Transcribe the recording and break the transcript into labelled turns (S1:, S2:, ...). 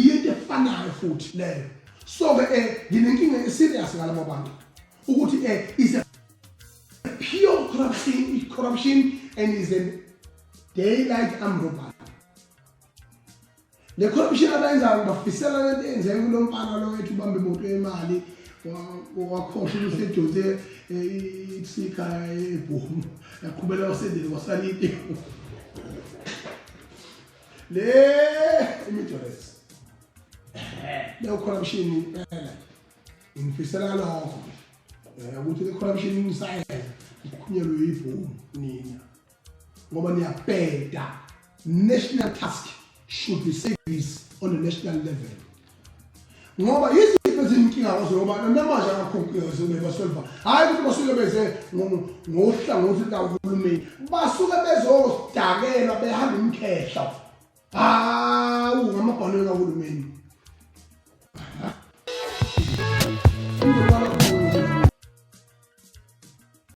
S1: yinto efanayo futhi leyo. So ke nginenkinga serious ngalabo bantu ukuthi is a pure corruption and is a daylight armed robbery. Le corruption abayenzayo bafisela lento enzeke kulomfana lo wethu ubambe imoto yemali wakhohlwa ukuthi edonse isika ebhomu yaqhubela usendele kwasalite le imijoresi le corruption impela ngifisela lokho ukuthi le corruption ingisayenza ikhunyelwe yibhomu nina ngoba niyabheda. National task should be service on a national level. Ngoba izinto ezinkinga ngoba namanje akakhonkezi bebasolva hayi ukuthi basuke beze ngohlangothi kahulumeni basuke bezodakela behamba umkhehla ngamabhano kahulumeni